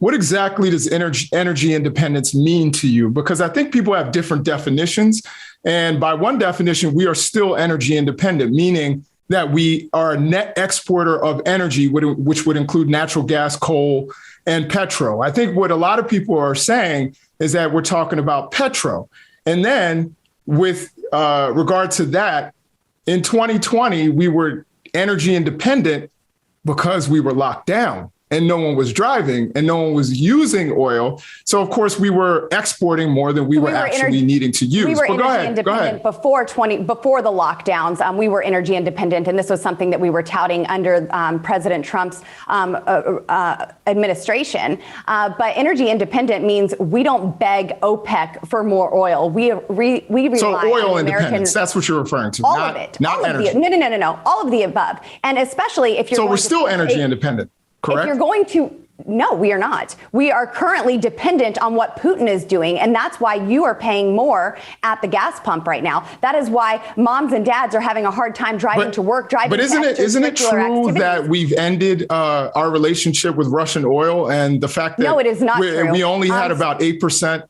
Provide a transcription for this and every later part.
what exactly does energy independence mean to you? Because I think people have different definitions. And by one definition, we are still energy independent, meaning that we are a net exporter of energy, which would include natural gas, coal, and petro. I think what a lot of people are saying is that we're talking about petro. And then with regard to that, in 2020, we were energy independent because we were locked down and no one was driving and no one was using oil. So, of course, we were exporting more than we were actually needing to use. We were energy independent before the lockdowns. We were energy independent, and this was something that we were touting under President Trump's administration. But energy independent means we don't beg OPEC for more oil. We rely so oil on independence. That's what you're referring to. All of it. Not energy. No. All of the above, and especially if you're. So we're still energy independent. Correct? If you're going to, no, we are not. We are currently dependent on what Putin is doing, and that's why you are paying more at the gas pump right now. That is why moms and dads are having a hard time driving to work, driving. But isn't it true that we've ended our relationship with Russian oil, and the fact that it is not true. We only had about 8%.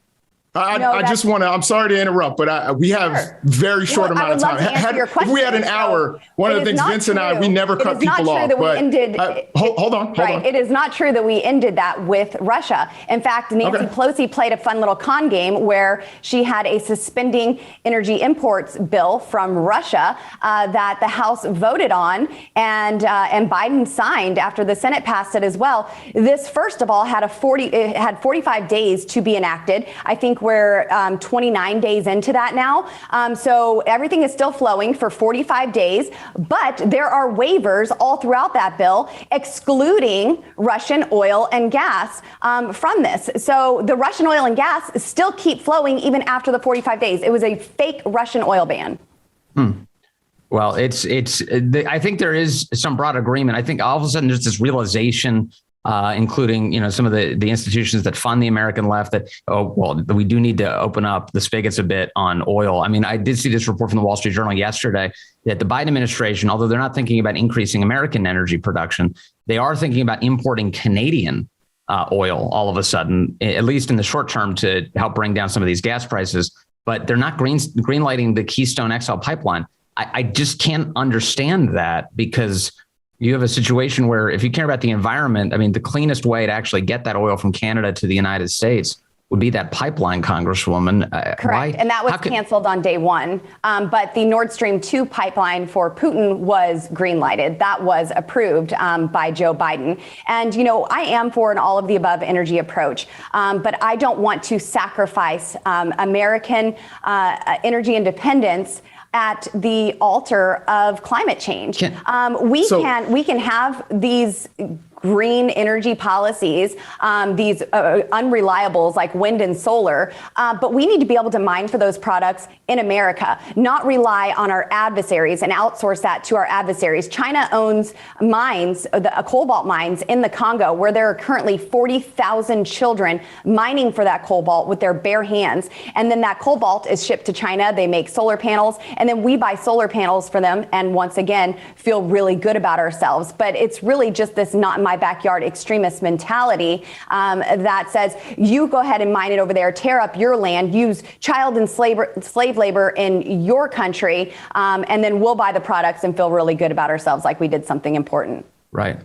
I'm sorry to interrupt, but we have very short amount of time. If we had an hour, one of the things Vince and I, we never cut people off. Hold on. It is not true that we ended that with Russia. In fact, Nancy Pelosi played a fun little con game where she had a suspending energy imports bill from Russia that the House voted on and Biden signed after the Senate passed it as well. This, first of all, had 45 days to be enacted. I think we're 29 days into that now. So everything is still flowing for 45 days, but there are waivers all throughout that bill excluding Russian oil and gas from this. So the Russian oil and gas still keep flowing even after the 45 days. It was a fake Russian oil ban. Well, I think there is some broad agreement. I think all of a sudden there's this realization, including, some of the institutions that fund the American left that, we do need to open up the spigots a bit on oil. I mean, I did see this report from the Wall Street Journal yesterday that the Biden administration, although they're not thinking about increasing American energy production, they are thinking about importing Canadian oil all of a sudden, at least in the short term, to help bring down some of these gas prices. But they're not greenlighting the Keystone XL pipeline. I just can't understand that, because you have a situation where if you care about the environment, I mean, the cleanest way to actually get that oil from Canada to the United States would be that pipeline, Congresswoman. Correct. And that was canceled on day one. But the Nord Stream 2 pipeline for Putin was green-lighted. That was approved by Joe Biden. And, I am for an all of the above energy approach. But I don't want to sacrifice American energy independence at the altar of climate change. We can have these green energy policies, these unreliables like wind and solar, but we need to be able to mine for those products in America, not rely on our adversaries and outsource that to our adversaries. China owns mines, cobalt mines in the Congo, where there are currently 40,000 children mining for that cobalt with their bare hands. And then that cobalt is shipped to China. They make solar panels, and then we buy solar panels for them. And once again, feel really good about ourselves. But it's really just this not in my backyard extremist mentality that says, you go ahead and mine it over there, tear up your land, use child and slave labor in your country, and then we'll buy the products and feel really good about ourselves like we did something important. Right.